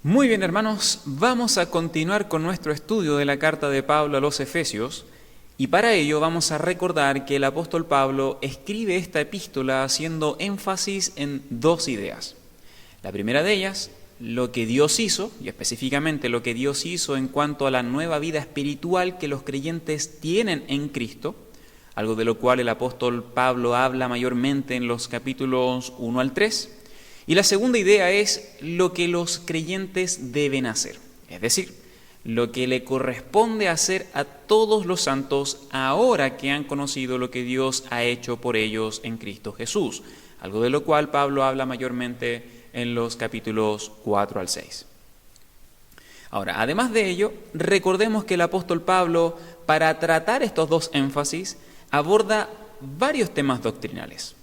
Muy bien, hermanos, vamos a continuar con nuestro estudio de la carta de Pablo a los Efesios y para ello vamos a recordar que el apóstol Pablo escribe esta epístola haciendo énfasis en dos ideas. La primera de ellas, lo que Dios hizo, y específicamente lo que Dios hizo en cuanto a la nueva vida espiritual que los creyentes tienen en Cristo, algo de lo cual el apóstol Pablo habla mayormente en los capítulos 1 al 3. Y la segunda idea es lo que los creyentes deben hacer, es decir, lo que le corresponde hacer a todos los santos ahora que han conocido lo que Dios ha hecho por ellos en Cristo Jesús, algo de lo cual Pablo habla mayormente en los capítulos 4 al 6. Ahora, además de ello, recordemos que el apóstol Pablo, para tratar estos dos énfasis, aborda varios temas doctrinales.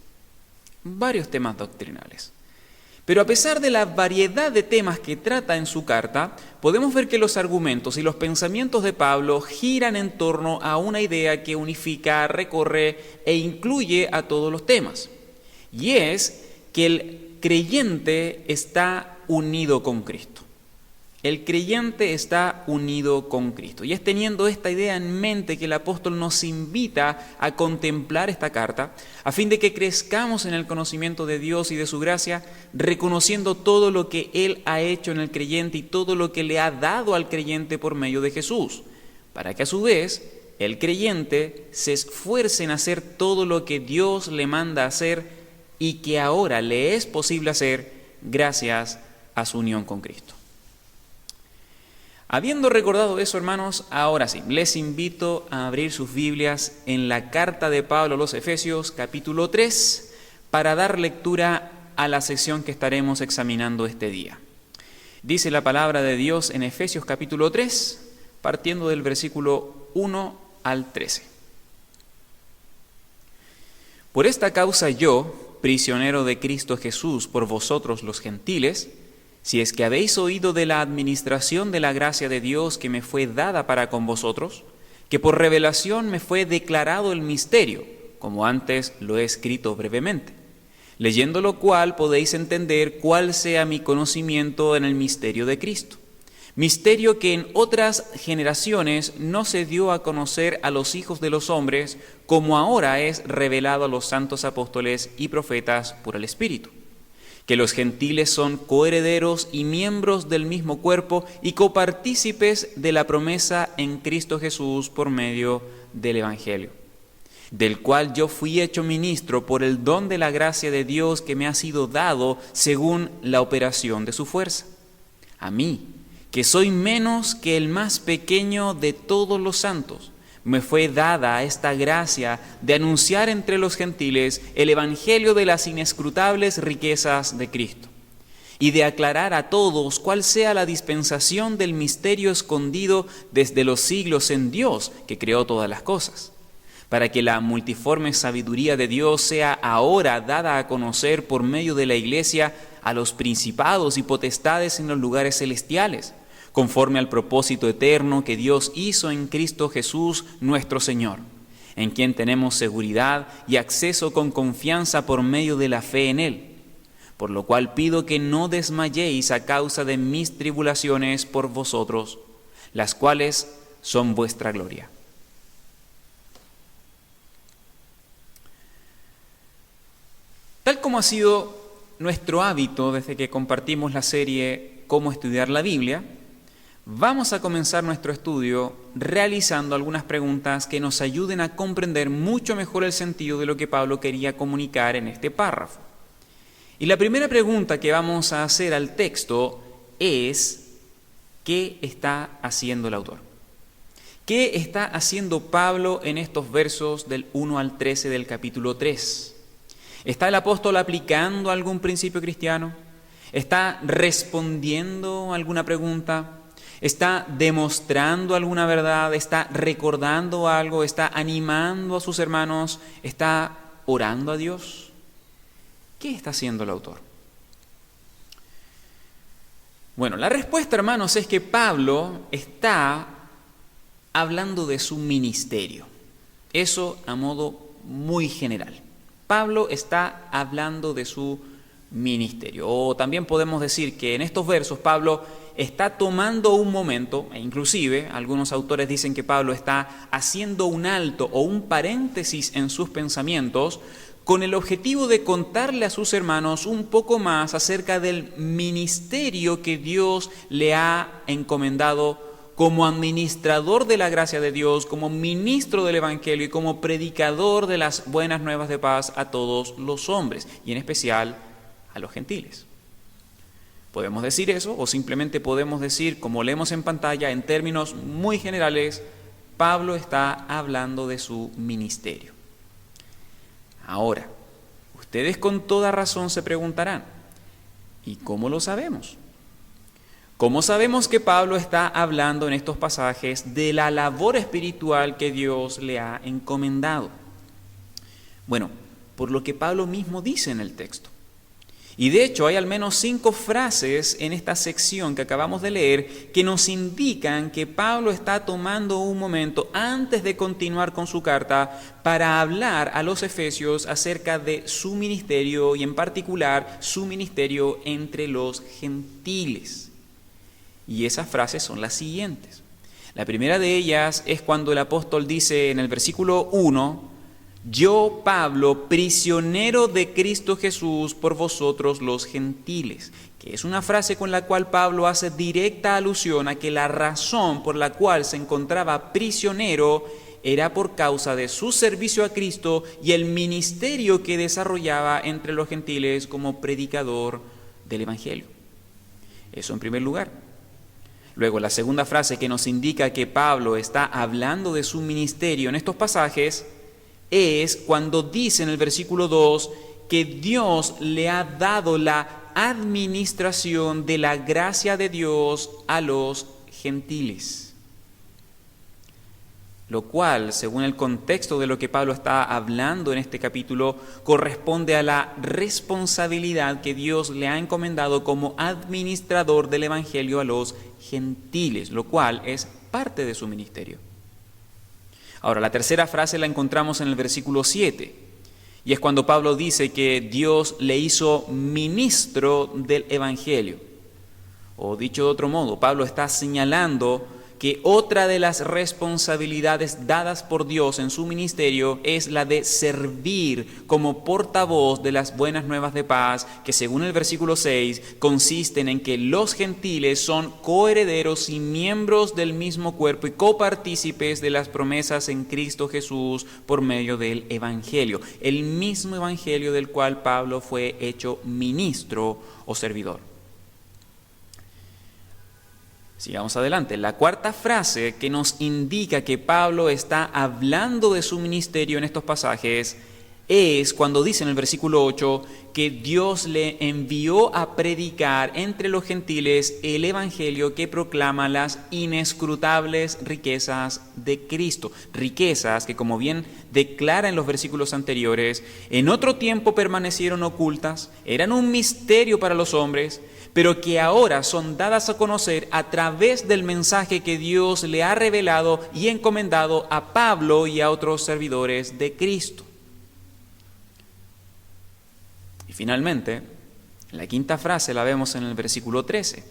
Pero a pesar de la variedad de temas que trata en su carta, podemos ver que los argumentos y los pensamientos de Pablo giran en torno a una idea que unifica, recorre e incluye a todos los temas. Y es que el creyente está unido con Cristo. El creyente está unido con Cristo. Y es teniendo esta idea en mente que el apóstol nos invita a contemplar esta carta, a fin de que crezcamos en el conocimiento de Dios y de su gracia, reconociendo todo lo que Él ha hecho en el creyente y todo lo que le ha dado al creyente por medio de Jesús, para que a su vez el creyente se esfuerce en hacer todo lo que Dios le manda hacer y que ahora le es posible hacer gracias a su unión con Cristo. Habiendo recordado eso, hermanos, ahora sí, les invito a abrir sus Biblias en la carta de Pablo a los Efesios, capítulo 3, para dar lectura a la sección que estaremos examinando este día. Dice la palabra de Dios en Efesios capítulo 3, partiendo del versículo 1 al 13. Por esta causa yo, prisionero de Cristo Jesús por vosotros los gentiles, si es que habéis oído de la administración de la gracia de Dios que me fue dada para con vosotros, que por revelación me fue declarado el misterio, como antes lo he escrito brevemente, leyendo lo cual podéis entender cuál sea mi conocimiento en el misterio de Cristo, misterio que en otras generaciones no se dio a conocer a los hijos de los hombres, como ahora es revelado a los santos apóstoles y profetas por el Espíritu, que los gentiles son coherederos y miembros del mismo cuerpo y copartícipes de la promesa en Cristo Jesús por medio del Evangelio, del cual yo fui hecho ministro por el don de la gracia de Dios que me ha sido dado según la operación de su fuerza. A mí, que soy menos que el más pequeño de todos los santos, me fue dada esta gracia de anunciar entre los gentiles el evangelio de las inescrutables riquezas de Cristo y de aclarar a todos cuál sea la dispensación del misterio escondido desde los siglos en Dios, que creó todas las cosas, para que la multiforme sabiduría de Dios sea ahora dada a conocer por medio de la Iglesia a los principados y potestades en los lugares celestiales, conforme al propósito eterno que Dios hizo en Cristo Jesús nuestro Señor, en quien tenemos seguridad y acceso con confianza por medio de la fe en Él, por lo cual pido que no desmayéis a causa de mis tribulaciones por vosotros, las cuales son vuestra gloria. Tal como ha sido nuestro hábito desde que compartimos la serie Cómo estudiar la Biblia, vamos a comenzar nuestro estudio realizando algunas preguntas que nos ayuden a comprender mucho mejor el sentido de lo que Pablo quería comunicar en este párrafo. Y la primera pregunta que vamos a hacer al texto es: ¿qué está haciendo el autor? ¿Qué está haciendo Pablo en estos versos del 1 al 13 del capítulo 3? ¿Está el apóstol aplicando algún principio cristiano? ¿Está respondiendo alguna pregunta? ¿Está demostrando alguna verdad? ¿Está recordando algo? ¿Está animando a sus hermanos? ¿Está orando a Dios? ¿Qué está haciendo el autor? Bueno, la respuesta, hermanos, es que Pablo está hablando de su ministerio. Eso a modo muy general. Pablo está hablando de su ministerio. O también podemos decir que en estos versos Pablo está tomando un momento, e inclusive algunos autores dicen que Pablo está haciendo un alto o un paréntesis en sus pensamientos, con el objetivo de contarle a sus hermanos un poco más acerca del ministerio que Dios le ha encomendado como administrador de la gracia de Dios, como ministro del Evangelio y como predicador de las buenas nuevas de paz a todos los hombres, y en especial a los gentiles. Podemos decir eso, o simplemente podemos decir, como leemos en pantalla, en términos muy generales, Pablo está hablando de su ministerio. Ahora, ustedes con toda razón se preguntarán, ¿y cómo lo sabemos? ¿Cómo sabemos que Pablo está hablando en estos pasajes de la labor espiritual que Dios le ha encomendado? Bueno, por lo que Pablo mismo dice en el texto. Y de hecho hay al menos 5 frases en esta sección que acabamos de leer que nos indican que Pablo está tomando un momento antes de continuar con su carta para hablar a los efesios acerca de su ministerio y en particular su ministerio entre los gentiles. Y esas frases son las siguientes. La primera de ellas es cuando el apóstol dice en el versículo 1, yo, Pablo, prisionero de Cristo Jesús por vosotros los gentiles, que es una frase con la cual Pablo hace directa alusión a que la razón por la cual se encontraba prisionero era por causa de su servicio a Cristo y el ministerio que desarrollaba entre los gentiles como predicador del Evangelio. Eso en primer lugar. Luego, la segunda frase que nos indica que Pablo está hablando de su ministerio en estos pasajes es cuando dice en el versículo 2 que Dios le ha dado la administración de la gracia de Dios a los gentiles. Lo cual, según el contexto de lo que Pablo está hablando en este capítulo, corresponde a la responsabilidad que Dios le ha encomendado como administrador del Evangelio a los gentiles, lo cual es parte de su ministerio. Ahora, la tercera frase la encontramos en el versículo 7, y es cuando Pablo dice que Dios le hizo ministro del Evangelio. O dicho de otro modo, Pablo está señalando que otra de las responsabilidades dadas por Dios en su ministerio es la de servir como portavoz de las buenas nuevas de paz, que según el versículo 6 consisten en que los gentiles son coherederos y miembros del mismo cuerpo y copartícipes de las promesas en Cristo Jesús por medio del Evangelio, el mismo Evangelio del cual Pablo fue hecho ministro o servidor. Sigamos adelante. La cuarta frase que nos indica que Pablo está hablando de su ministerio en estos pasajes es cuando dice en el versículo 8 que Dios le envió a predicar entre los gentiles el evangelio que proclama las inescrutables riquezas de Cristo. Riquezas que, como bien declara en los versículos anteriores, en otro tiempo permanecieron ocultas, eran un misterio para los hombres, pero que ahora son dadas a conocer a través del mensaje que Dios le ha revelado y encomendado a Pablo y a otros servidores de Cristo. Y finalmente, la quinta frase la vemos en el versículo 13.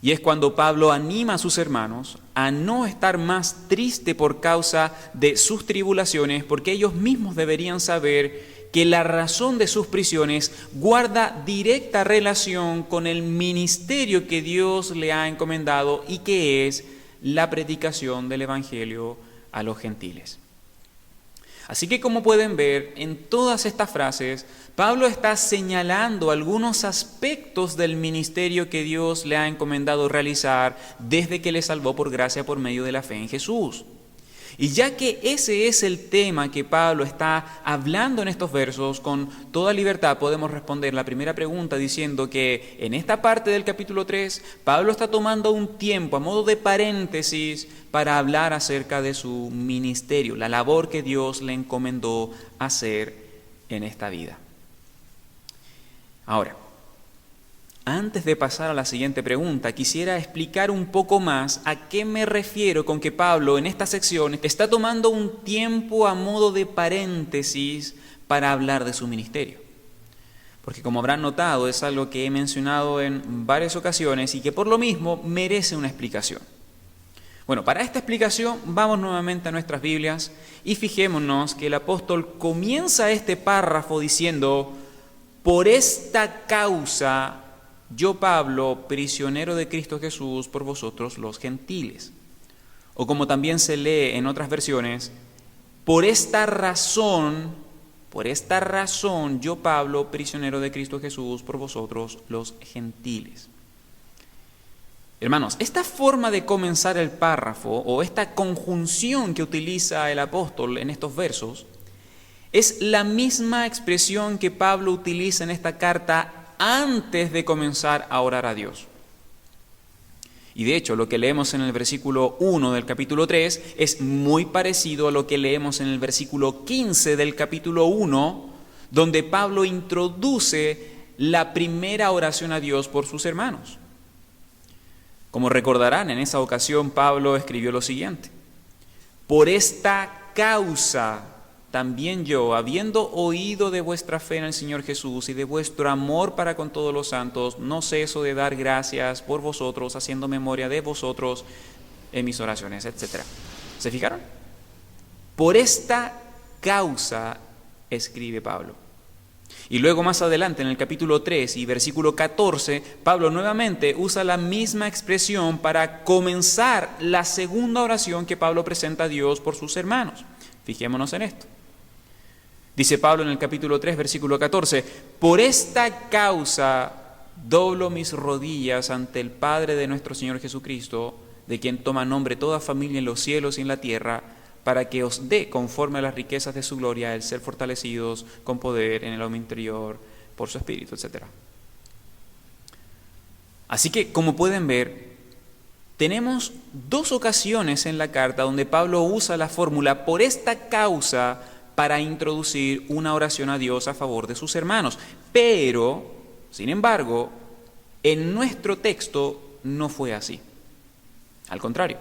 Y es cuando Pablo anima a sus hermanos a no estar más triste por causa de sus tribulaciones, porque ellos mismos deberían saber que la razón de sus prisiones guarda directa relación con el ministerio que Dios le ha encomendado y que es la predicación del Evangelio a los gentiles. Así que, como pueden ver, en todas estas frases, Pablo está señalando algunos aspectos del ministerio que Dios le ha encomendado realizar desde que le salvó por gracia por medio de la fe en Jesús. Y ya que ese es el tema que Pablo está hablando en estos versos, con toda libertad podemos responder la primera pregunta diciendo que en esta parte del capítulo 3, Pablo está tomando un tiempo a modo de paréntesis para hablar acerca de su ministerio, la labor que Dios le encomendó hacer en esta vida. Ahora, antes de pasar a la siguiente pregunta, quisiera explicar un poco más a qué me refiero con que Pablo en esta sección está tomando un tiempo a modo de paréntesis para hablar de su ministerio. porque como habrán notado es algo que he mencionado en varias ocasiones y que por lo mismo merece una explicación. Bueno, para esta explicación vamos nuevamente a nuestras Biblias y fijémonos que el apóstol comienza este párrafo diciendo: por esta causa yo, Pablo, prisionero de Cristo Jesús, por vosotros los gentiles. O como también se lee en otras versiones: por esta razón, yo, Pablo, prisionero de Cristo Jesús, por vosotros los gentiles. Hermanos, esta forma de comenzar el párrafo o esta conjunción que utiliza el apóstol en estos versos es la misma expresión que Pablo utiliza en esta carta antes de comenzar a orar a Dios. Y de hecho, lo que leemos en el versículo 1 del capítulo 3 es muy parecido a lo que leemos en el versículo 15 del capítulo 1, donde Pablo introduce la primera oración a Dios por sus hermanos. Como recordarán, en esa ocasión Pablo escribió lo siguiente: por esta causa también yo, habiendo oído de vuestra fe en el Señor Jesús y de vuestro amor para con todos los santos, no ceso de dar gracias por vosotros, haciendo memoria de vosotros en mis oraciones, etc. ¿Se fijaron? Por esta causa escribe Pablo. Y luego más adelante, en el capítulo 3 y versículo 14, Pablo nuevamente usa la misma expresión para comenzar la segunda oración que Pablo presenta a Dios por sus hermanos. Fijémonos en esto. Dice Pablo en el capítulo 3, versículo 14: por esta causa doblo mis rodillas ante el Padre de nuestro Señor Jesucristo, de quien toma nombre toda familia en los cielos y en la tierra, para que os dé, conforme a las riquezas de su gloria, el ser fortalecidos con poder en el hombre interior por su espíritu, etc. Así que, como pueden ver, tenemos dos ocasiones en la carta donde Pablo usa la fórmula por esta causa para introducir una oración a Dios a favor de sus hermanos. Pero, sin embargo, en nuestro texto no fue así. Al contrario.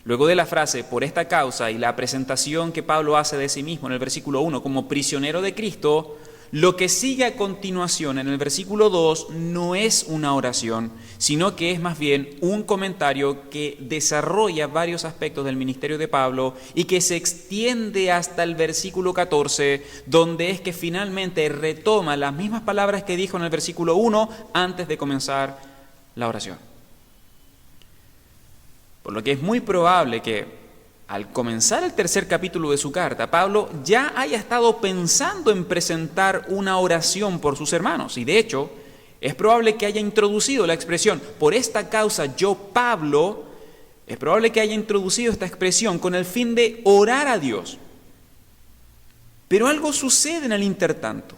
Luego de la frase por esta causa y la presentación que Pablo hace de sí mismo en el versículo 1 como prisionero de Cristo, lo que sigue a continuación en el versículo 2 no es una oración, sino que es más bien un comentario que desarrolla varios aspectos del ministerio de Pablo y que se extiende hasta el versículo 14, donde es que finalmente retoma las mismas palabras que dijo en el versículo 1 antes de comenzar la oración. Por lo que es muy probable que al comenzar el tercer capítulo de su carta, Pablo ya haya estado pensando en presentar una oración por sus hermanos. Y de hecho, es probable que haya introducido la expresión por esta causa yo, Pablo, es probable que haya introducido esta expresión con el fin de orar a Dios. Pero algo sucede en el intertanto.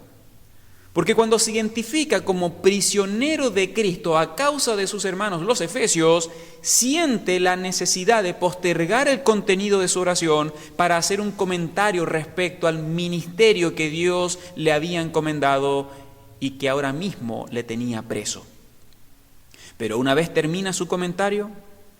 Porque cuando se identifica como prisionero de Cristo a causa de sus hermanos los efesios, siente la necesidad de postergar el contenido de su oración para hacer un comentario respecto al ministerio que Dios le había encomendado y que ahora mismo le tenía preso. Pero una vez termina su comentario,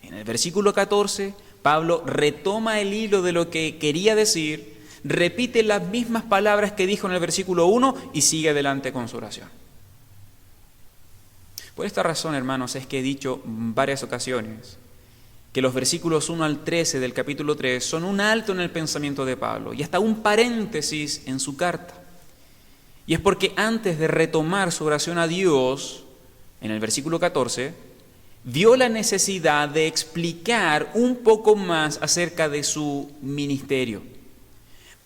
en el versículo 14, Pablo retoma el hilo de lo que quería decir, repite las mismas palabras que dijo en el versículo 1 y sigue adelante con su oración. Por esta razón, hermanos, es que he dicho en varias ocasiones que los versículos 1 al 13 del capítulo 3 son un alto en el pensamiento de Pablo y hasta un paréntesis en su carta. Y es porque antes de retomar su oración a Dios, en el versículo 14, vio la necesidad de explicar un poco más acerca de su ministerio.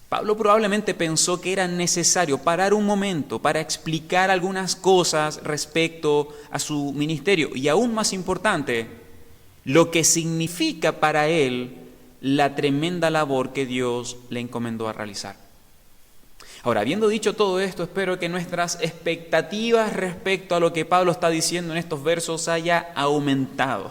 Pablo probablemente pensó que era necesario parar un momento para explicar algunas cosas respecto a su ministerio y aún más importante, lo que significa para él la tremenda labor que Dios le encomendó a realizar. Ahora, habiendo dicho todo esto, espero que nuestras expectativas respecto a lo que Pablo está diciendo en estos versos haya aumentado.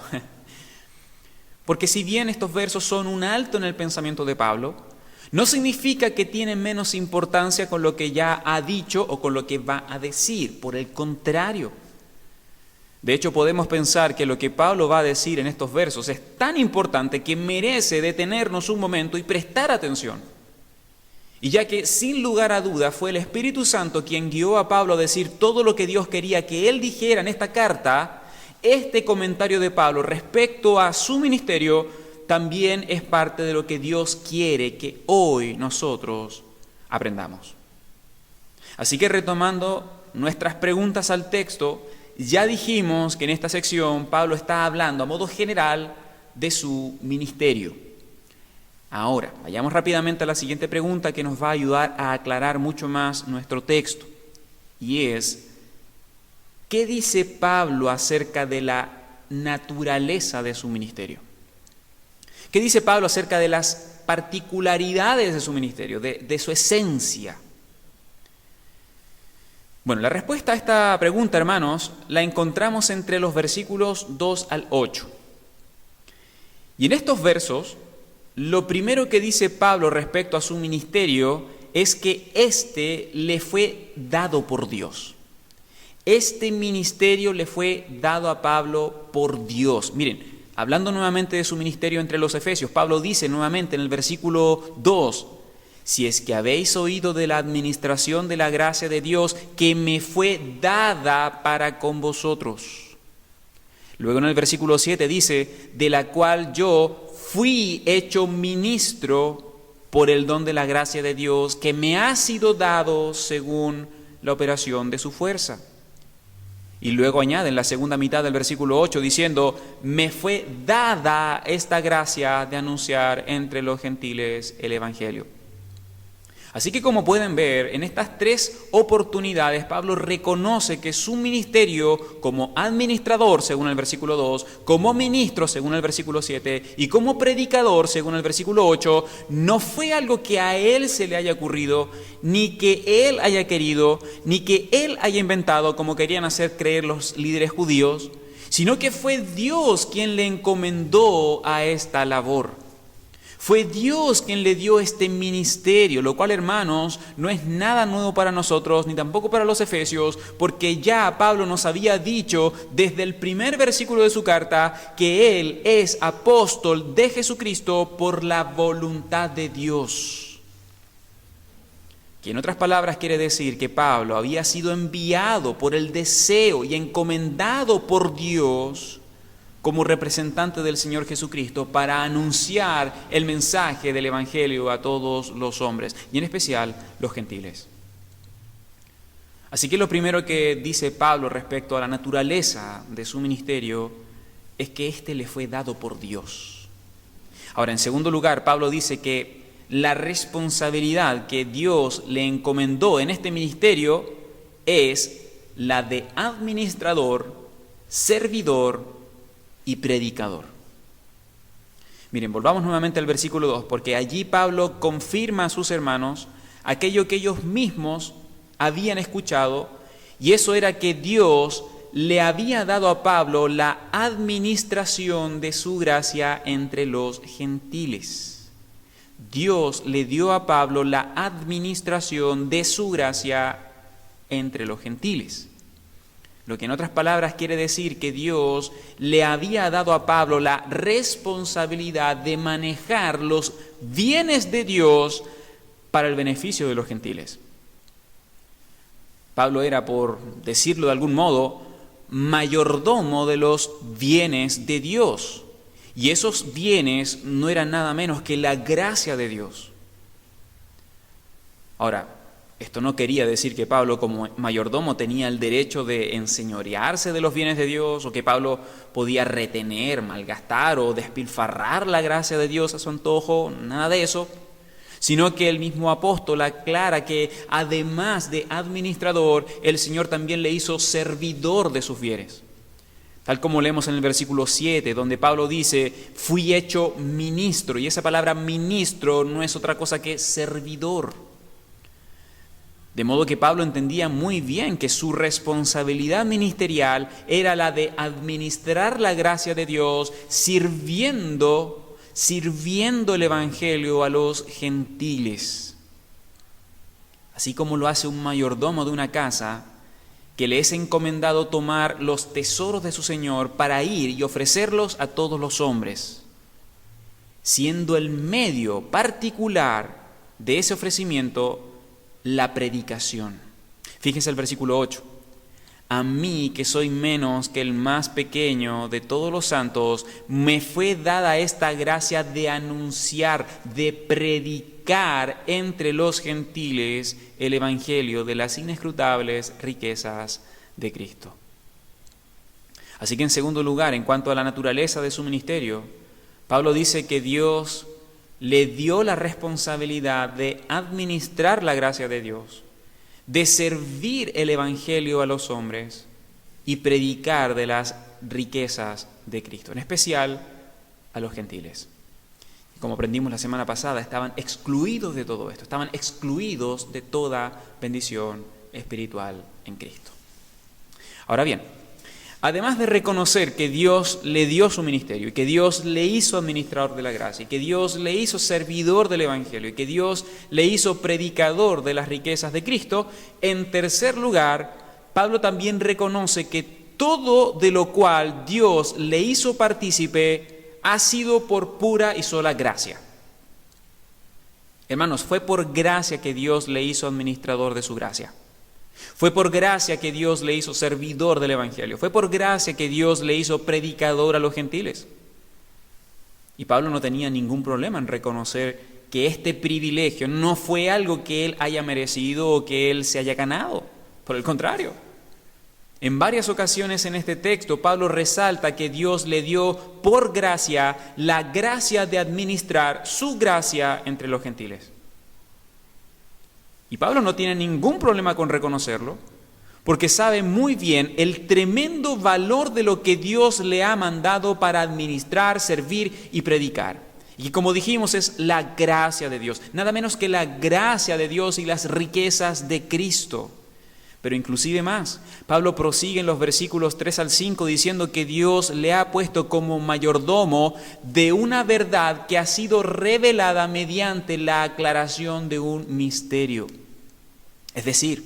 Porque si bien estos versos son un alto en el pensamiento de Pablo, no significa que tienen menos importancia con lo que ya ha dicho o con lo que va a decir. Por el contrario. De hecho, podemos pensar que lo que Pablo va a decir en estos versos es tan importante que merece detenernos un momento y prestar atención. Y ya que sin lugar a duda fue el Espíritu Santo quien guió a Pablo a decir todo lo que Dios quería que él dijera en esta carta, este comentario de Pablo respecto a su ministerio también es parte de lo que Dios quiere que hoy nosotros aprendamos. Así que retomando nuestras preguntas al texto, ya dijimos que en esta sección Pablo está hablando a modo general de su ministerio. Ahora, vayamos rápidamente a la siguiente pregunta que nos va a ayudar a aclarar mucho más nuestro texto. Y es, ¿qué dice Pablo acerca de la naturaleza de su ministerio? ¿Qué dice Pablo acerca de las particularidades de su ministerio, de su esencia? Bueno, la respuesta a esta pregunta, hermanos, la encontramos entre los versículos 2 al 8. Y en estos versos, lo primero que dice Pablo respecto a su ministerio es que éste le fue dado por Dios. Este ministerio le fue dado a Pablo por Dios. Miren, hablando nuevamente de su ministerio entre los Efesios, Pablo dice nuevamente en el versículo 2, si es que habéis oído de la administración de la gracia de Dios que me fue dada para con vosotros. Luego en el versículo 7 dice, de la cual yo fui hecho ministro por el don de la gracia de Dios que me ha sido dado según la operación de su fuerza. Y luego añade en la segunda mitad del versículo 8 diciendo, me fue dada esta gracia de anunciar entre los gentiles el evangelio. Así que como pueden ver, en estas tres oportunidades Pablo reconoce que su ministerio como administrador, según el versículo 2, como ministro, según el versículo 7, y como predicador, según el versículo 8, no fue algo que a él se le haya ocurrido, ni que él haya querido, ni que él haya inventado, como querían hacer creer los líderes judíos, sino que fue Dios quien le encomendó a esta labor. Fue Dios quien le dio este ministerio, lo cual, hermanos, no es nada nuevo para nosotros, ni tampoco para los efesios, porque ya Pablo nos había dicho desde el primer versículo de su carta que él es apóstol de Jesucristo por la voluntad de Dios. Que en otras palabras quiere decir que Pablo había sido enviado por el deseo y encomendado por Dios como representante del Señor Jesucristo para anunciar el mensaje del Evangelio a todos los hombres, y en especial los gentiles. Así que lo primero que dice Pablo respecto a la naturaleza de su ministerio es que éste le fue dado por Dios. Ahora, en segundo lugar, Pablo dice que la responsabilidad que Dios le encomendó en este ministerio es la de administrador, servidor y predicador. Miren, volvamos nuevamente al versículo 2, porque allí Pablo confirma a sus hermanos aquello que ellos mismos habían escuchado, y eso era que Dios le había dado a Pablo la administración de su gracia entre los gentiles. Dios le dio a Pablo la administración de su gracia entre los gentiles. Lo que en otras palabras quiere decir que Dios le había dado a Pablo la responsabilidad de manejar los bienes de Dios para el beneficio de los gentiles. Pablo era, por decirlo de algún modo, mayordomo de los bienes de Dios. Y esos bienes no eran nada menos que la gracia de Dios. Ahora, esto no quería decir que Pablo como mayordomo tenía el derecho de enseñorearse de los bienes de Dios, o que Pablo podía retener, malgastar o despilfarrar la gracia de Dios a su antojo, nada de eso, sino que el mismo apóstol aclara que además de administrador, el Señor también le hizo servidor de sus bienes. Tal como leemos en el versículo 7, donde Pablo dice, fui hecho ministro, y esa palabra ministro no es otra cosa que servidor. De modo que Pablo entendía muy bien que su responsabilidad ministerial era la de administrar la gracia de Dios, sirviendo el Evangelio a los gentiles. Así como lo hace un mayordomo de una casa, que le es encomendado tomar los tesoros de su Señor para ir y ofrecerlos a todos los hombres, siendo el medio particular de ese ofrecimiento la predicación. Fíjense el versículo 8. A mí, que soy menos que el más pequeño de todos los santos, me fue dada esta gracia de anunciar, de predicar entre los gentiles el evangelio de las inescrutables riquezas de Cristo. Así que en segundo lugar, en cuanto a la naturaleza de su ministerio, Pablo dice que Dios le dio la responsabilidad de administrar la gracia de Dios, de servir el evangelio a los hombres y predicar de las riquezas de Cristo, en especial a los gentiles. Y como aprendimos la semana pasada, estaban excluidos de todo esto, estaban excluidos de toda bendición espiritual en Cristo. Ahora bien, además de reconocer que Dios le dio su ministerio y que Dios le hizo administrador de la gracia y que Dios le hizo servidor del evangelio y que Dios le hizo predicador de las riquezas de Cristo, en tercer lugar, Pablo también reconoce que todo de lo cual Dios le hizo partícipe ha sido por pura y sola gracia. Hermanos, fue por gracia que Dios le hizo administrador de su gracia. Fue por gracia que Dios le hizo servidor del evangelio. Fue por gracia que Dios le hizo predicador a los gentiles. Y Pablo no tenía ningún problema en reconocer que este privilegio no fue algo que él haya merecido o que él se haya ganado. Por el contrario, en varias ocasiones en este texto, Pablo resalta que Dios le dio por gracia la gracia de administrar su gracia entre los gentiles. Y Pablo no tiene ningún problema con reconocerlo, porque sabe muy bien el tremendo valor de lo que Dios le ha mandado para administrar, servir y predicar. Y como dijimos, es la gracia de Dios, nada menos que la gracia de Dios y las riquezas de Cristo. Pero inclusive más, Pablo prosigue en los versículos 3 al 5 diciendo que Dios le ha puesto como mayordomo de una verdad que ha sido revelada mediante la aclaración de un misterio. Es decir,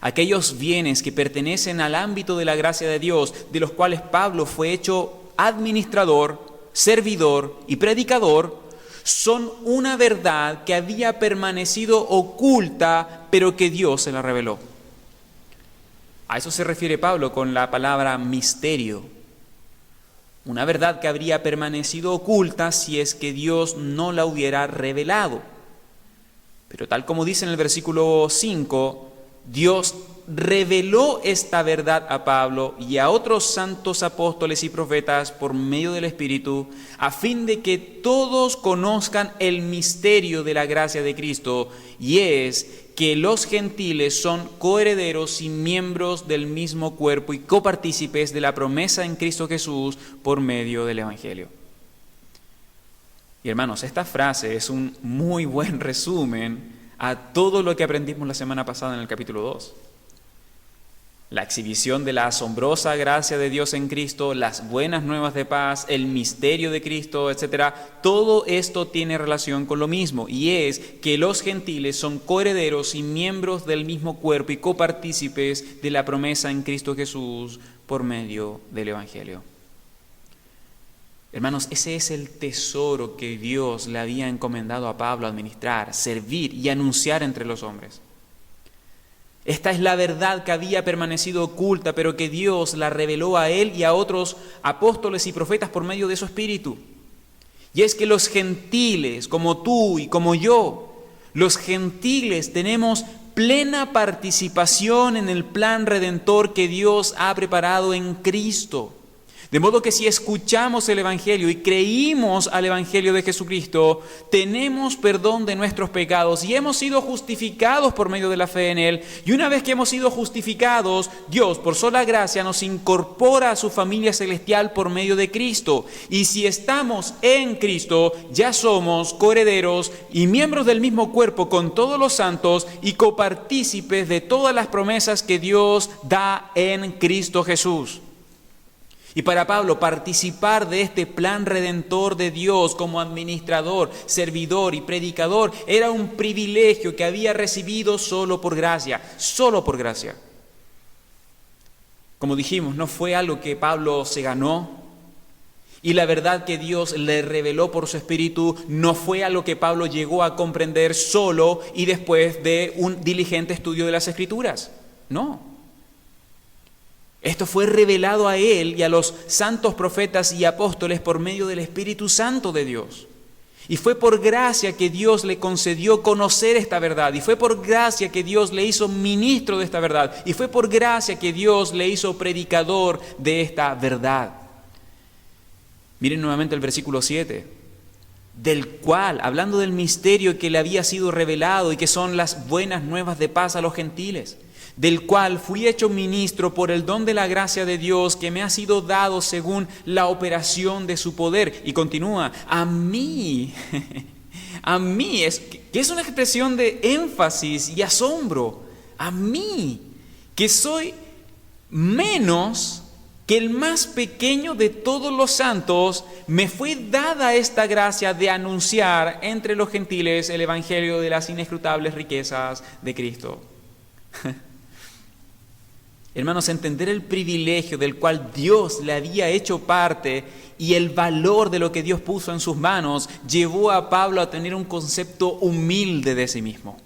aquellos bienes que pertenecen al ámbito de la gracia de Dios, de los cuales Pablo fue hecho administrador, servidor y predicador, son una verdad que había permanecido oculta, pero que Dios se la reveló. A eso se refiere Pablo con la palabra misterio. Una verdad que habría permanecido oculta si es que Dios no la hubiera revelado. Pero tal como dice en el versículo 5, Dios reveló esta verdad a Pablo y a otros santos apóstoles y profetas por medio del Espíritu, a fin de que todos conozcan el misterio de la gracia de Cristo, y es que los gentiles son coherederos y miembros del mismo cuerpo y copartícipes de la promesa en Cristo Jesús por medio del Evangelio. Y hermanos, esta frase es un muy buen resumen a todo lo que aprendimos la semana pasada en el capítulo 2. La exhibición de la asombrosa gracia de Dios en Cristo, las buenas nuevas de paz, el misterio de Cristo, etc. Todo esto tiene relación con lo mismo, y es que los gentiles son coherederos y miembros del mismo cuerpo y copartícipes de la promesa en Cristo Jesús por medio del Evangelio. Hermanos, ese es el tesoro que Dios le había encomendado a Pablo administrar, servir y anunciar entre los hombres. Esta es la verdad que había permanecido oculta, pero que Dios la reveló a él y a otros apóstoles y profetas por medio de su Espíritu. Y es que los gentiles, como tú y como yo, los gentiles tenemos plena participación en el plan redentor que Dios ha preparado en Cristo. De modo que si escuchamos el Evangelio y creímos al Evangelio de Jesucristo, tenemos perdón de nuestros pecados y hemos sido justificados por medio de la fe en Él. Y una vez que hemos sido justificados, Dios, por sola gracia, nos incorpora a su familia celestial por medio de Cristo. Y si estamos en Cristo, ya somos coherederos y miembros del mismo cuerpo con todos los santos y copartícipes de todas las promesas que Dios da en Cristo Jesús. Y para Pablo, participar de este plan redentor de Dios como administrador, servidor y predicador era un privilegio que había recibido solo por gracia, solo por gracia. Como dijimos, no fue algo que Pablo se ganó Y la verdad que Dios le reveló por su Espíritu no fue algo que Pablo llegó a comprender solo y después de un diligente estudio de las Escrituras. No. Esto fue revelado a él y a los santos profetas y apóstoles por medio del Espíritu Santo de Dios. Y fue por gracia que Dios le concedió conocer esta verdad. Y fue por gracia que Dios le hizo ministro de esta verdad. Y fue por gracia que Dios le hizo predicador de esta verdad. Miren nuevamente el versículo 7. Del cual, hablando del misterio que le había sido revelado y que son las buenas nuevas de paz a los gentiles, del cual fui hecho ministro por el don de la gracia de Dios que me ha sido dado según la operación de su poder. Y continúa, a mí, que es una expresión de énfasis y asombro, a mí, que soy menos que el más pequeño de todos los santos, me fue dada esta gracia de anunciar entre los gentiles el evangelio de las inescrutables riquezas de Cristo. Hermanos, entender el privilegio del cual Dios le había hecho parte y el valor de lo que Dios puso en sus manos llevó a Pablo a tener un concepto humilde de sí mismo.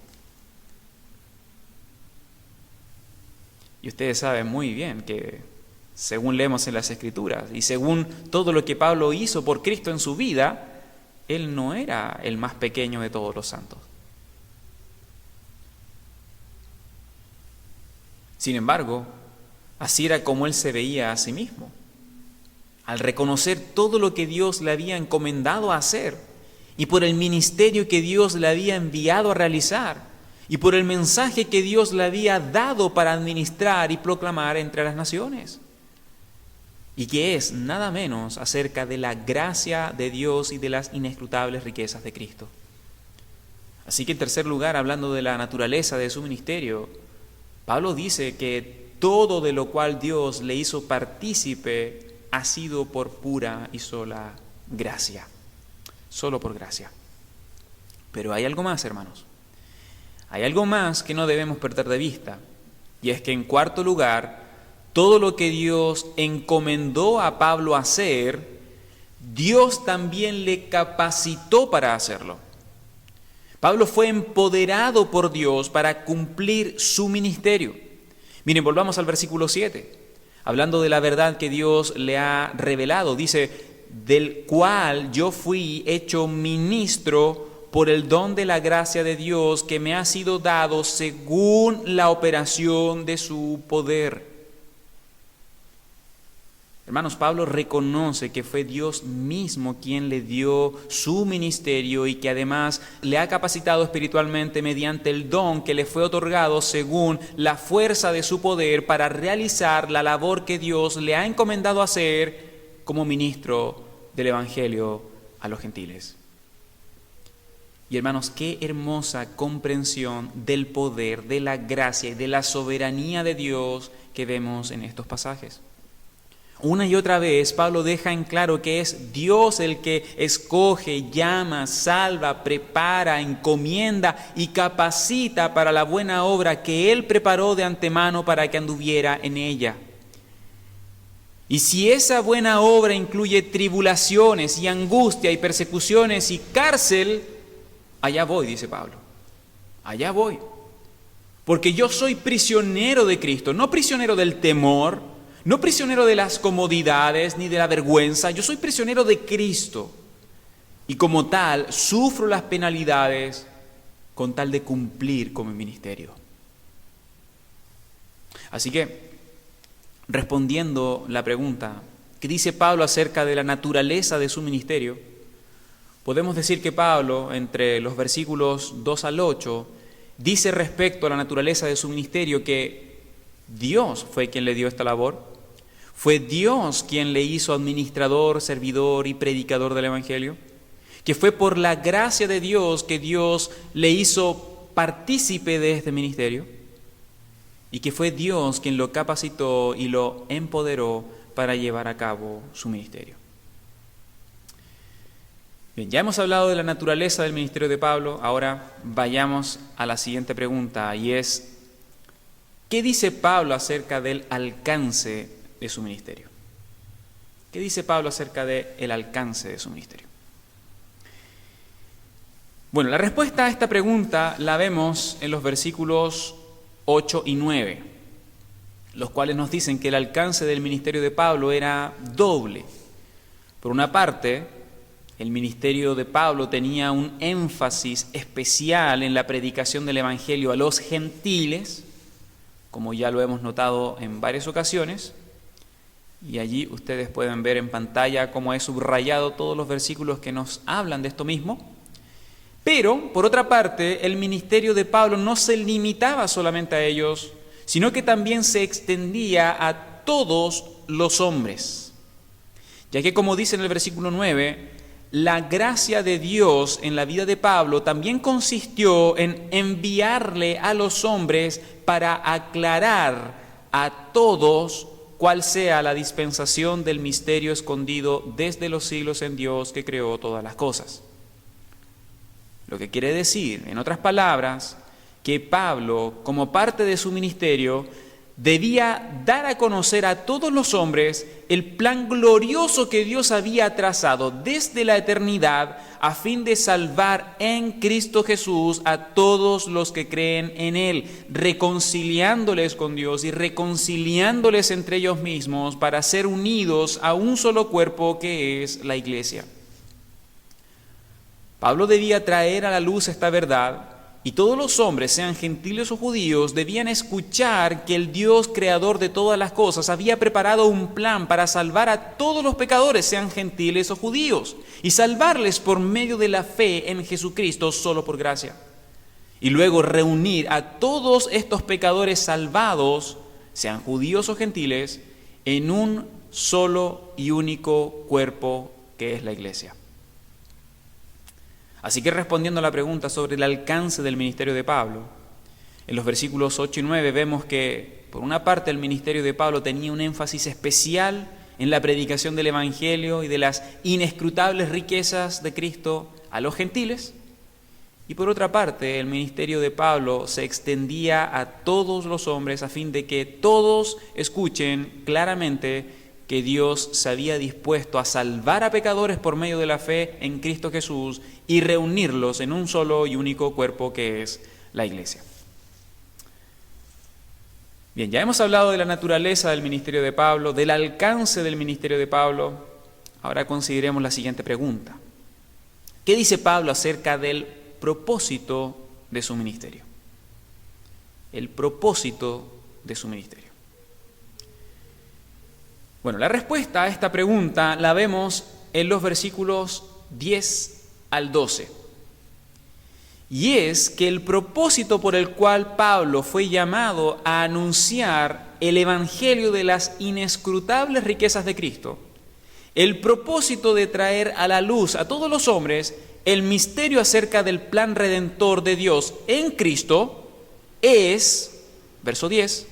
Y ustedes saben muy bien que, según leemos en las Escrituras y según todo lo que Pablo hizo por Cristo en su vida, él no era el más pequeño de todos los santos. Sin embargo, así era como él se veía a sí mismo. Al reconocer todo lo que Dios le había encomendado a hacer y por el ministerio que Dios le había enviado a realizar y por el mensaje que Dios le había dado para administrar y proclamar entre las naciones. Y que es nada menos acerca de la gracia de Dios y de las inescrutables riquezas de Cristo. Así que en tercer lugar, hablando de la naturaleza de su ministerio, Pablo dice que todo de lo cual Dios le hizo partícipe ha sido por pura y sola gracia. Solo por gracia. Pero hay algo más, hermanos. Hay algo más que no debemos perder de vista. Y es que en cuarto lugar, todo lo que Dios encomendó a Pablo hacer, Dios también le capacitó para hacerlo. Pablo fue empoderado por Dios para cumplir su ministerio. Miren, volvamos al versículo 7. Hablando de la verdad que Dios le ha revelado, dice, del cual yo fui hecho ministro por el don de la gracia de Dios que me ha sido dado según la operación de su poder. Hermanos, Pablo reconoce que fue Dios mismo quien le dio su ministerio y que además le ha capacitado espiritualmente mediante el don que le fue otorgado según la fuerza de su poder para realizar la labor que Dios le ha encomendado hacer como ministro del Evangelio a los gentiles. Y hermanos, qué hermosa comprensión del poder, de la gracia y de la soberanía de Dios que vemos en estos pasajes. Una y otra vez Pablo deja en claro que es Dios el que escoge, llama, salva, prepara, encomienda y capacita para la buena obra que Él preparó de antemano para que anduviera en ella. Y si esa buena obra incluye tribulaciones y angustia y persecuciones y cárcel, allá voy, dice Pablo, allá voy. Porque yo soy prisionero de Cristo, no prisionero del temor, no prisionero de las comodidades ni de la vergüenza, yo soy prisionero de Cristo. Y como tal, sufro las penalidades con tal de cumplir con mi ministerio. Así que, respondiendo la pregunta que dice Pablo acerca de la naturaleza de su ministerio, podemos decir que Pablo, entre los versículos 2 al 8, dice respecto a la naturaleza de su ministerio que Dios fue quien le dio esta labor. Fue Dios quien le hizo administrador, servidor y predicador del Evangelio. Que fue por la gracia de Dios que Dios le hizo partícipe de este ministerio. Y que fue Dios quien lo capacitó y lo empoderó para llevar a cabo su ministerio. Bien, ya hemos hablado de la naturaleza del ministerio de Pablo. Ahora vayamos a la siguiente pregunta y es, ¿qué dice Pablo acerca del alcance de su ministerio? ¿Qué dice Pablo acerca del alcance de su ministerio? Bueno, la respuesta a esta pregunta la vemos en los versículos 8 y 9, los cuales nos dicen que el alcance del ministerio de Pablo era doble. Por una parte, el ministerio de Pablo tenía un énfasis especial en la predicación del Evangelio a los gentiles, como ya lo hemos notado en varias ocasiones, y allí ustedes pueden ver en pantalla cómo he subrayado todos los versículos que nos hablan de esto mismo. Pero, por otra parte, el ministerio de Pablo no se limitaba solamente a ellos, sino que también se extendía a todos los hombres. Ya que, como dice en el versículo 9, la gracia de Dios en la vida de Pablo también consistió en enviarle a los hombres para aclarar a todos cuál sea la dispensación del misterio escondido desde los siglos en Dios que creó todas las cosas. Lo que quiere decir, en otras palabras, que Pablo, como parte de su ministerio, debía dar a conocer a todos los hombres el plan glorioso que Dios había trazado desde la eternidad a fin de salvar en Cristo Jesús a todos los que creen en Él, reconciliándoles con Dios y reconciliándoles entre ellos mismos para ser unidos a un solo cuerpo que es la Iglesia. Pablo debía traer a la luz esta verdad y todos los hombres, sean gentiles o judíos, debían escuchar que el Dios creador de todas las cosas había preparado un plan para salvar a todos los pecadores, sean gentiles o judíos, y salvarles por medio de la fe en Jesucristo solo por gracia. Y luego reunir a todos estos pecadores salvados, sean judíos o gentiles, en un solo y único cuerpo que es la Iglesia. Así que respondiendo a la pregunta sobre el alcance del ministerio de Pablo, en los versículos 8 y 9 vemos que, por una parte, el ministerio de Pablo tenía un énfasis especial en la predicación del Evangelio y de las inescrutables riquezas de Cristo a los gentiles, y por otra parte, el ministerio de Pablo se extendía a todos los hombres a fin de que todos escuchen claramente que Dios se había dispuesto a salvar a pecadores por medio de la fe en Cristo Jesús y reunirlos en un solo y único cuerpo que es la Iglesia. Bien, ya hemos hablado de la naturaleza del ministerio de Pablo, del alcance del ministerio de Pablo. Ahora consideremos la siguiente pregunta. ¿Qué dice Pablo acerca del propósito de su ministerio? El propósito de su ministerio. Bueno, la respuesta a esta pregunta la vemos en los versículos 10 al 12. Y es que el propósito por el cual Pablo fue llamado a anunciar el Evangelio de las inescrutables riquezas de Cristo, el propósito de traer a la luz a todos los hombres el misterio acerca del plan redentor de Dios en Cristo es, verso 10,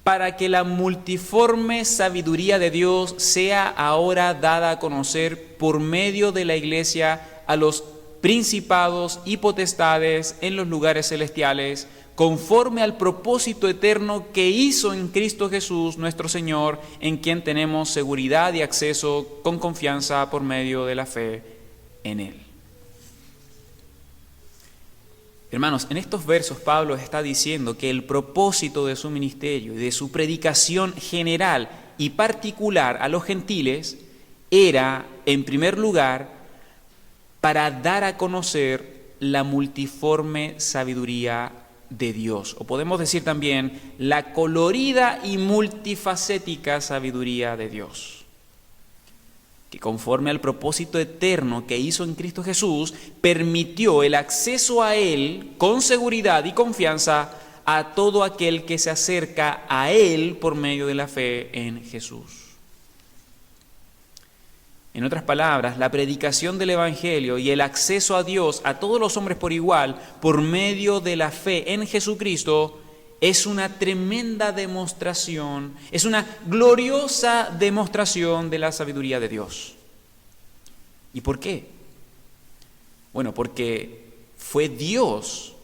para que la multiforme sabiduría de Dios sea ahora dada a conocer por medio de la Iglesia a los principados y potestades en los lugares celestiales, conforme al propósito eterno que hizo en Cristo Jesús nuestro Señor, en quien tenemos seguridad y acceso con confianza por medio de la fe en Él. Hermanos, en estos versos Pablo está diciendo que el propósito de su ministerio y de su predicación general y particular a los gentiles era, en primer lugar, para dar a conocer la multiforme sabiduría de Dios, o podemos decir también la colorida y multifacética sabiduría de Dios, que conforme al propósito eterno que hizo en Cristo Jesús, permitió el acceso a Él con seguridad y confianza a todo aquel que se acerca a Él por medio de la fe en Jesús. En otras palabras, la predicación del Evangelio y el acceso a Dios a todos los hombres por igual, por medio de la fe en Jesucristo, es una tremenda demostración, es una gloriosa demostración de la sabiduría de Dios. ¿Y por qué? Bueno, porque fue Dios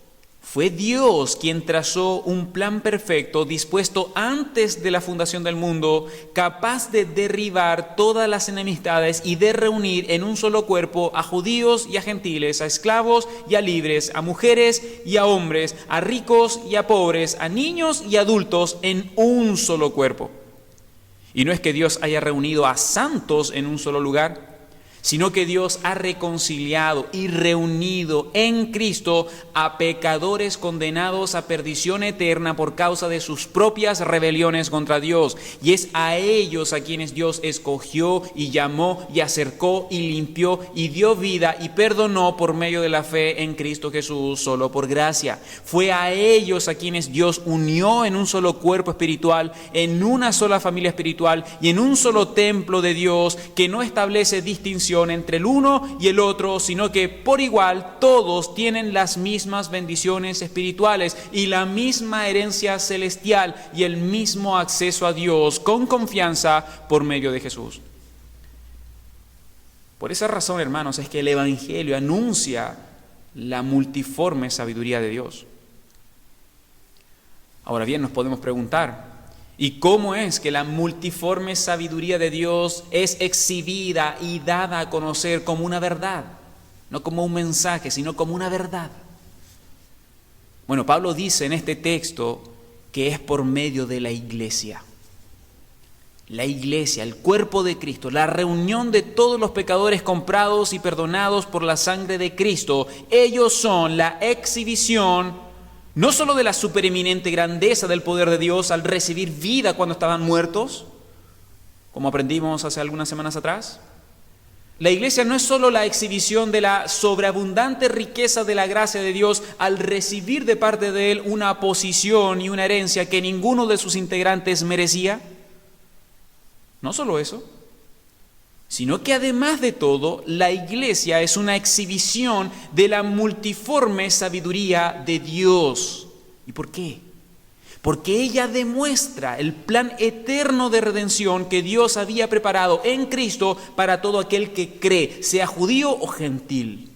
Fue Dios quien trazó un plan perfecto dispuesto antes de la fundación del mundo, capaz de derribar todas las enemistades y de reunir en un solo cuerpo a judíos y a gentiles, a esclavos y a libres, a mujeres y a hombres, a ricos y a pobres, a niños y adultos en un solo cuerpo. Y no es que Dios haya reunido a santos en un solo lugar, sino que Dios ha reconciliado y reunido en Cristo a pecadores condenados a perdición eterna por causa de sus propias rebeliones contra Dios. Y es a ellos a quienes Dios escogió y llamó y acercó y limpió y dio vida y perdonó por medio de la fe en Cristo Jesús, solo por gracia. Fue a ellos a quienes Dios unió en un solo cuerpo espiritual, en una sola familia espiritual y en un solo templo de Dios que no establece distinción entre el uno y el otro, sino que por igual todos tienen las mismas bendiciones espirituales y la misma herencia celestial y el mismo acceso a Dios con confianza por medio de Jesús. Por esa razón, hermanos, es que el Evangelio anuncia la multiforme sabiduría de Dios. Ahora bien, nos podemos preguntar, ¿y cómo es que la multiforme sabiduría de Dios es exhibida y dada a conocer como una verdad? No como un mensaje, sino como una verdad. Bueno, Pablo dice en este texto que es por medio de la iglesia. La iglesia, el cuerpo de Cristo, la reunión de todos los pecadores comprados y perdonados por la sangre de Cristo. Ellos son la exhibición no solo de la supereminente grandeza del poder de Dios al recibir vida cuando estaban muertos, como aprendimos hace algunas semanas atrás. La iglesia no es solo la exhibición de la sobreabundante riqueza de la gracia de Dios al recibir de parte de Él una posición y una herencia que ninguno de sus integrantes merecía. No solo eso, sino que además de todo, la iglesia es una exhibición de la multiforme sabiduría de Dios. ¿Y por qué? Porque ella demuestra el plan eterno de redención que Dios había preparado en Cristo para todo aquel que cree, sea judío o gentil.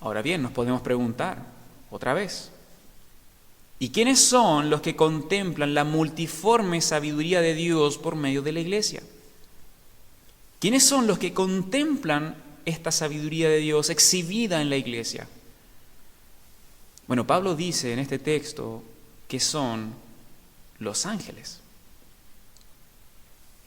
Ahora bien, nos podemos preguntar otra vez, ¿y quiénes son los que contemplan la multiforme sabiduría de Dios por medio de la iglesia? ¿Quiénes son los que contemplan esta sabiduría de Dios exhibida en la iglesia? Bueno, Pablo dice en este texto que son los ángeles.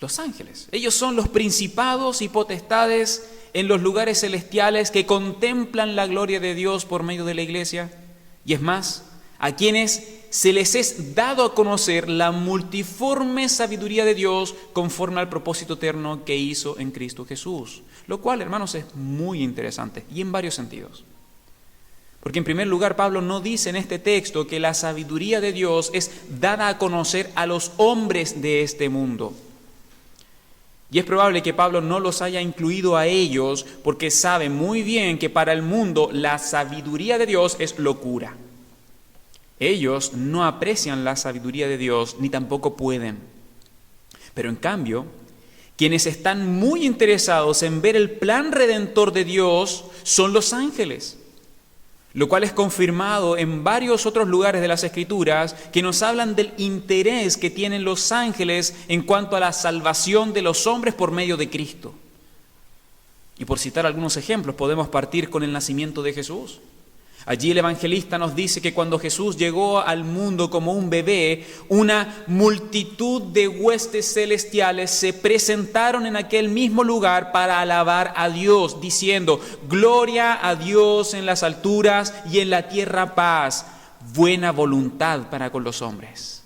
Los ángeles. Ellos son los principados y potestades en los lugares celestiales que contemplan la gloria de Dios por medio de la iglesia. Y es más, a quienes se les es dado a conocer la multiforme sabiduría de Dios conforme al propósito eterno que hizo en Cristo Jesús. Lo cual, hermanos, es muy interesante y en varios sentidos. Porque en primer lugar, Pablo no dice en este texto que la sabiduría de Dios es dada a conocer a los hombres de este mundo. Y es probable que Pablo no los haya incluido a ellos porque sabe muy bien que para el mundo la sabiduría de Dios es locura. Ellos no aprecian la sabiduría de Dios ni tampoco pueden. Pero en cambio, quienes están muy interesados en ver el plan redentor de Dios son los ángeles, lo cual es confirmado en varios otros lugares de las Escrituras que nos hablan del interés que tienen los ángeles en cuanto a la salvación de los hombres por medio de Cristo. Y por citar algunos ejemplos, podemos partir con el nacimiento de Jesús. Allí el evangelista nos dice que cuando Jesús llegó al mundo como un bebé, una multitud de huestes celestiales se presentaron en aquel mismo lugar para alabar a Dios, diciendo: gloria a Dios en las alturas y en la tierra paz, buena voluntad para con los hombres.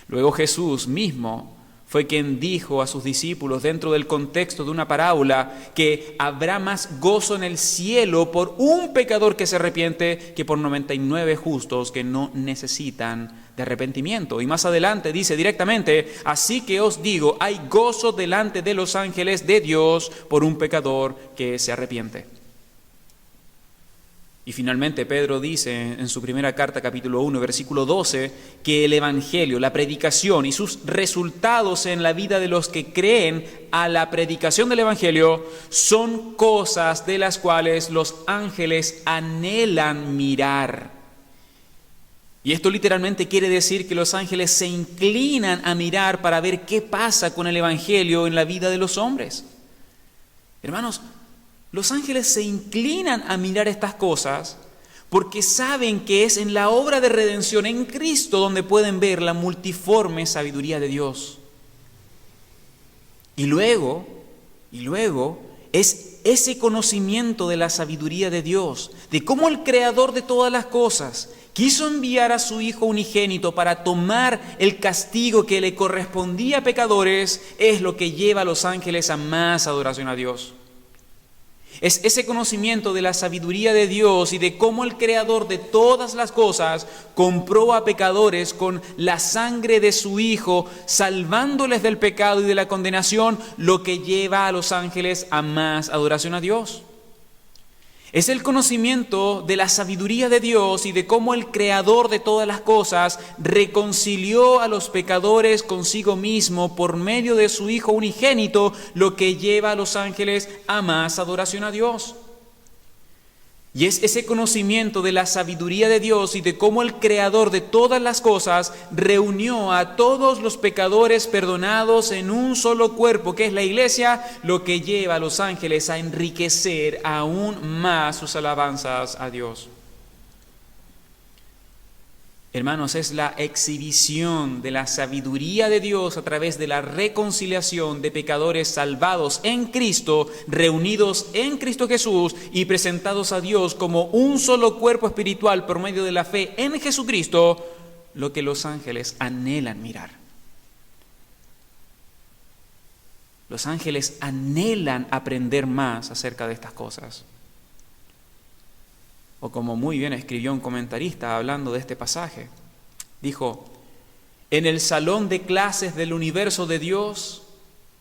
Luego Jesús mismo fue quien dijo a sus discípulos dentro del contexto de una parábola que habrá más gozo en el cielo por un pecador que se arrepiente que por 99 justos que no necesitan de arrepentimiento. Y más adelante dice directamente: así que os digo, hay gozo delante de los ángeles de Dios por un pecador que se arrepiente. Y finalmente Pedro dice en su primera carta, capítulo 1, versículo 12, que el Evangelio, la predicación y sus resultados en la vida de los que creen a la predicación del Evangelio son cosas de las cuales los ángeles anhelan mirar. Y esto literalmente quiere decir que los ángeles se inclinan a mirar para ver qué pasa con el Evangelio en la vida de los hombres. Hermanos, los ángeles se inclinan a mirar estas cosas porque saben que es en la obra de redención en Cristo donde pueden ver la multiforme sabiduría de Dios. Y luego es ese conocimiento de la sabiduría de Dios, de cómo el Creador de todas las cosas quiso enviar a su Hijo unigénito para tomar el castigo que le correspondía a pecadores, es lo que lleva a los ángeles a más adoración a Dios. Es ese conocimiento de la sabiduría de Dios y de cómo el Creador de todas las cosas compró a pecadores con la sangre de su Hijo, salvándoles del pecado y de la condenación, lo que lleva a los ángeles a más adoración a Dios. Es el conocimiento de la sabiduría de Dios y de cómo el Creador de todas las cosas reconcilió a los pecadores consigo mismo por medio de su Hijo unigénito, lo que lleva a los ángeles a más adoración a Dios. Y es ese conocimiento de la sabiduría de Dios y de cómo el Creador de todas las cosas reunió a todos los pecadores perdonados en un solo cuerpo, que es la iglesia, lo que lleva a los ángeles a enriquecer aún más sus alabanzas a Dios. Hermanos, es la exhibición de la sabiduría de Dios a través de la reconciliación de pecadores salvados en Cristo, reunidos en Cristo Jesús y presentados a Dios como un solo cuerpo espiritual por medio de la fe en Jesucristo, lo que los ángeles anhelan mirar. Los ángeles anhelan aprender más acerca de estas cosas. O como muy bien escribió un comentarista hablando de este pasaje, dijo: en el salón de clases del universo de Dios,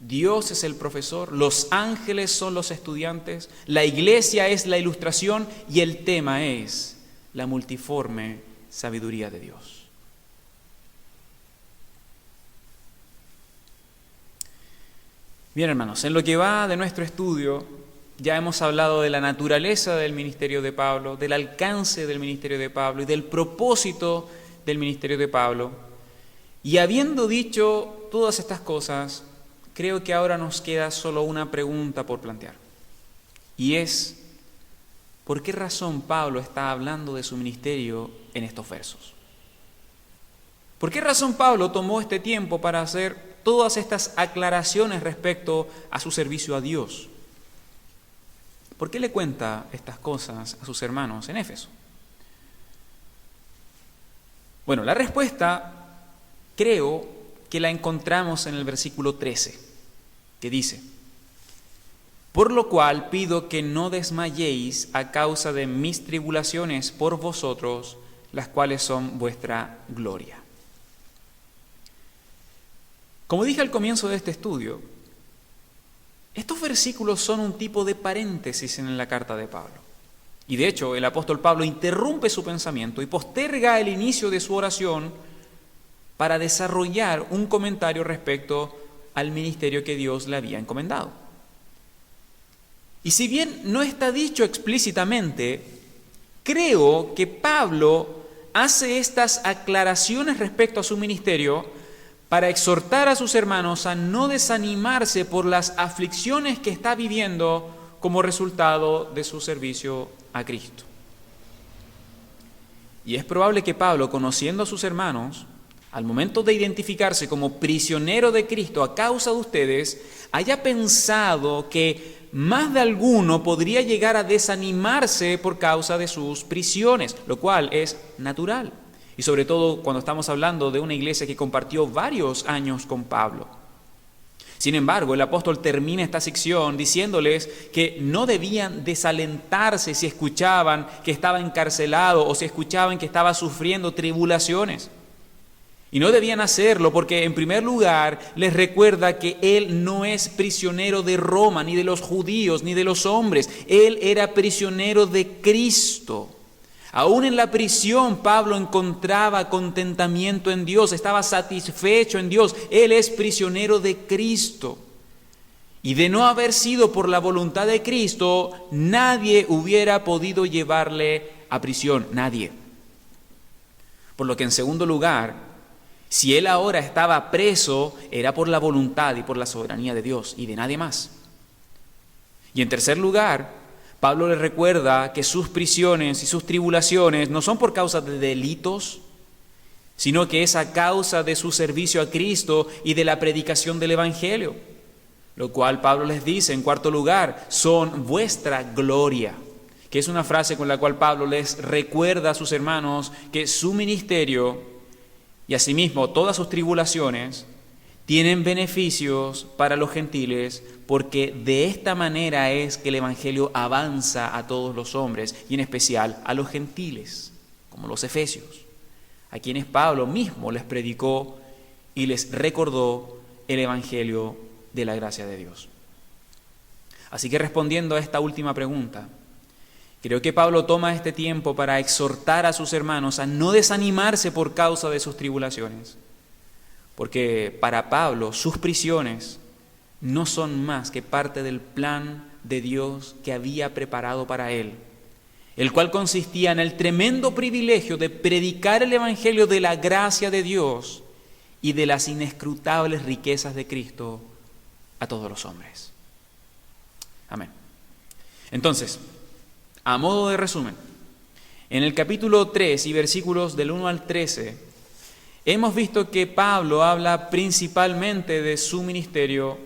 Dios es el profesor, los ángeles son los estudiantes, la iglesia es la ilustración y el tema es la multiforme sabiduría de Dios. Bien, hermanos, en lo que va de nuestro estudio, ya hemos hablado de la naturaleza del ministerio de Pablo, del alcance del ministerio de Pablo y del propósito del ministerio de Pablo. Y habiendo dicho todas estas cosas, creo que ahora nos queda solo una pregunta por plantear. Y es, ¿por qué razón Pablo está hablando de su ministerio en estos versos? ¿Por qué razón Pablo tomó este tiempo para hacer todas estas aclaraciones respecto a su servicio a Dios? ¿Por qué le cuenta estas cosas a sus hermanos en Éfeso? Bueno, la respuesta creo que la encontramos en el versículo 13, que dice: por lo cual pido que no desmayéis a causa de mis tribulaciones por vosotros, las cuales son vuestra gloria. Como dije al comienzo de este estudio, estos versículos son un tipo de paréntesis en la carta de Pablo. Y de hecho, el apóstol Pablo interrumpe su pensamiento y posterga el inicio de su oración para desarrollar un comentario respecto al ministerio que Dios le había encomendado. Y si bien no está dicho explícitamente, creo que Pablo hace estas aclaraciones respecto a su ministerio para exhortar a sus hermanos a no desanimarse por las aflicciones que está viviendo como resultado de su servicio a Cristo. Y es probable que Pablo, conociendo a sus hermanos, al momento de identificarse como prisionero de Cristo a causa de ustedes, haya pensado que más de alguno podría llegar a desanimarse por causa de sus prisiones, lo cual es natural. Y sobre todo cuando estamos hablando de una iglesia que compartió varios años con Pablo. Sin embargo, el apóstol termina esta sección diciéndoles que no debían desalentarse si escuchaban que estaba encarcelado o si escuchaban que estaba sufriendo tribulaciones. Y no debían hacerlo porque, en primer lugar, les recuerda que Él no es prisionero de Roma, ni de los judíos, ni de los hombres. Él era prisionero de Cristo. Aún en la prisión, Pablo encontraba contentamiento en Dios, estaba satisfecho en Dios. Él es prisionero de Cristo. Y de no haber sido por la voluntad de Cristo, nadie hubiera podido llevarle a prisión, nadie. Por lo que, en segundo lugar, si él ahora estaba preso, era por la voluntad y por la soberanía de Dios y de nadie más. Y en tercer lugar, Pablo le recuerda que sus prisiones y sus tribulaciones no son por causa de delitos, sino que es a causa de su servicio a Cristo y de la predicación del Evangelio. Lo cual Pablo les dice, en cuarto lugar, son vuestra gloria, que es una frase con la cual Pablo les recuerda a sus hermanos que su ministerio y asimismo todas sus tribulaciones tienen beneficios para los gentiles, porque de esta manera es que el Evangelio avanza a todos los hombres, y en especial a los gentiles, como los efesios, a quienes Pablo mismo les predicó y les recordó el Evangelio de la gracia de Dios. Así que, respondiendo a esta última pregunta, creo que Pablo toma este tiempo para exhortar a sus hermanos a no desanimarse por causa de sus tribulaciones, porque para Pablo sus prisiones no son más que parte del plan de Dios que había preparado para él, el cual consistía en el tremendo privilegio de predicar el Evangelio de la gracia de Dios y de las inescrutables riquezas de Cristo a todos los hombres. Amén. Entonces, a modo de resumen, en el capítulo 3 y versículos del 1 al 13, hemos visto que Pablo habla principalmente de su ministerio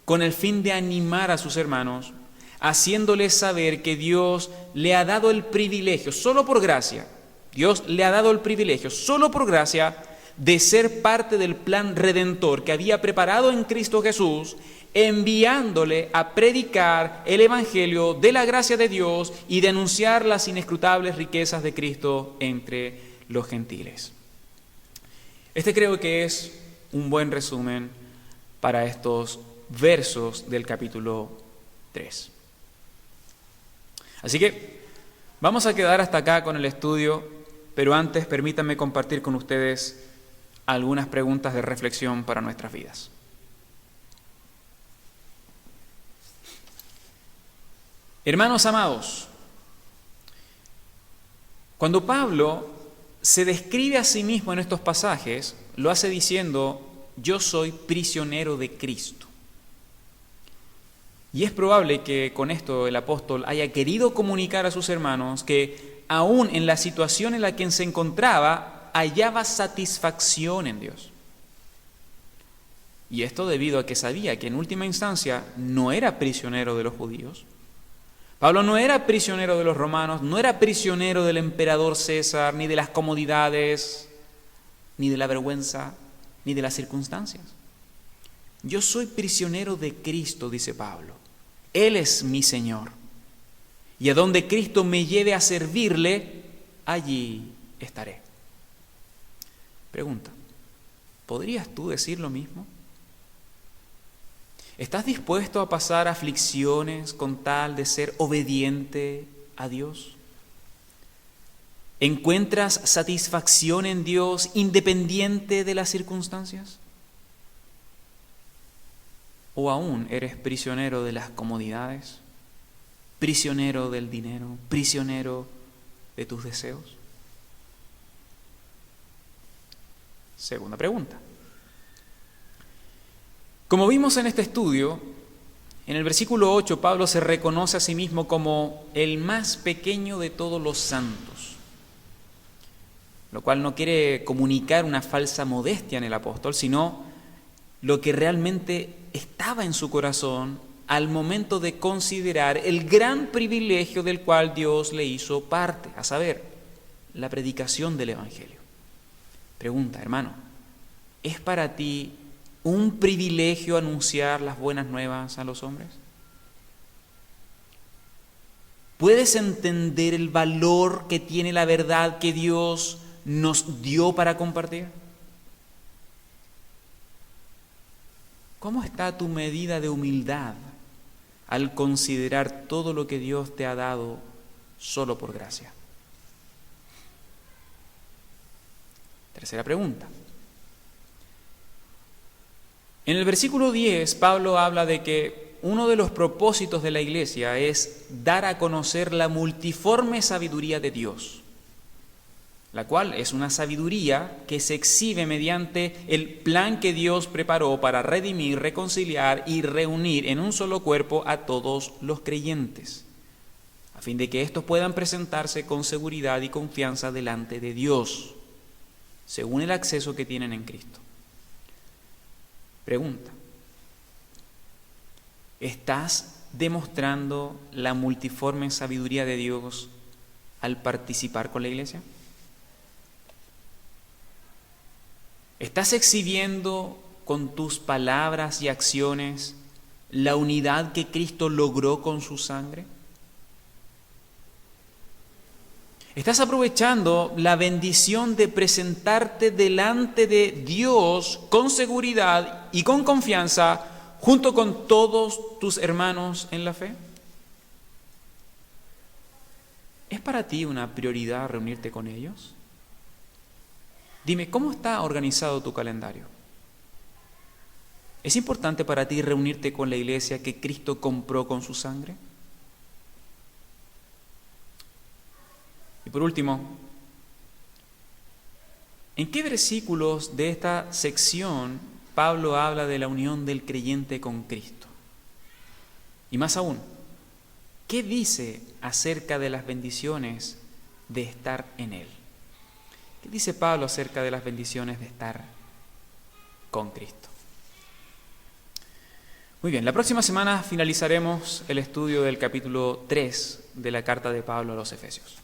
con el fin de animar a sus hermanos, haciéndoles saber que Dios le ha dado el privilegio, solo por gracia, Dios le ha dado el privilegio, solo por gracia, de ser parte del plan redentor que había preparado en Cristo Jesús, enviándole a predicar el Evangelio de la gracia de Dios y de anunciar las inescrutables riquezas de Cristo entre los gentiles. Este creo que es un buen resumen para estos versos del capítulo 3. Así que vamos a quedar hasta acá con el estudio, pero antes permítanme compartir con ustedes algunas preguntas de reflexión para nuestras vidas. Hermanos amados, cuando Pablo se describe a sí mismo en estos pasajes, lo hace diciendo: yo soy prisionero de Cristo. Y es probable que con esto el apóstol haya querido comunicar a sus hermanos que aún en la situación en la que se encontraba, hallaba satisfacción en Dios. Y esto debido a que sabía que en última instancia no era prisionero de los judíos. Pablo no era prisionero de los romanos, no era prisionero del emperador César, ni de las comodidades, ni de la vergüenza, ni de las circunstancias. Yo soy prisionero de Cristo, dice Pablo. Él es mi Señor. Y a donde Cristo me lleve a servirle, allí estaré. Pregunta: ¿podrías tú decir lo mismo? ¿Estás dispuesto a pasar aflicciones con tal de ser obediente a Dios? ¿Encuentras satisfacción en Dios independiente de las circunstancias? ¿O aún eres prisionero de las comodidades? ¿Prisionero del dinero? ¿Prisionero de tus deseos? Segunda pregunta. Como vimos en este estudio, en el versículo 8 Pablo se reconoce a sí mismo como el más pequeño de todos los santos, lo cual no quiere comunicar una falsa modestia en el apóstol, sino lo que realmente estaba en su corazón al momento de considerar el gran privilegio del cual Dios le hizo parte, a saber, la predicación del Evangelio. Pregunta, hermano, ¿es para ti un privilegio anunciar las buenas nuevas a los hombres? ¿Puedes entender el valor que tiene la verdad que Dios nos dio para compartir? ¿Cómo está tu medida de humildad al considerar todo lo que Dios te ha dado solo por gracia? Tercera pregunta. En el versículo 10, Pablo habla de que uno de los propósitos de la iglesia es dar a conocer la multiforme sabiduría de Dios, la cual es una sabiduría que se exhibe mediante el plan que Dios preparó para redimir, reconciliar y reunir en un solo cuerpo a todos los creyentes, a fin de que éstos puedan presentarse con seguridad y confianza delante de Dios, según el acceso que tienen en Cristo. Pregunta: ¿estás demostrando la multiforme sabiduría de Dios al participar con la iglesia? ¿Estás exhibiendo con tus palabras y acciones la unidad que Cristo logró con su sangre? ¿Estás aprovechando la bendición de presentarte delante de Dios con seguridad y con confianza junto con todos tus hermanos en la fe? ¿Es para ti una prioridad reunirte con ellos? Dime, ¿cómo está organizado tu calendario? ¿Es importante para ti reunirte con la iglesia que Cristo compró con su sangre? Y por último, ¿en qué versículos de esta sección Pablo habla de la unión del creyente con Cristo? Y más aún, ¿qué dice acerca de las bendiciones de estar en Él? ¿Qué dice Pablo acerca de las bendiciones de estar con Cristo? Muy bien, la próxima semana finalizaremos el estudio del capítulo 3 de la carta de Pablo a los Efesios.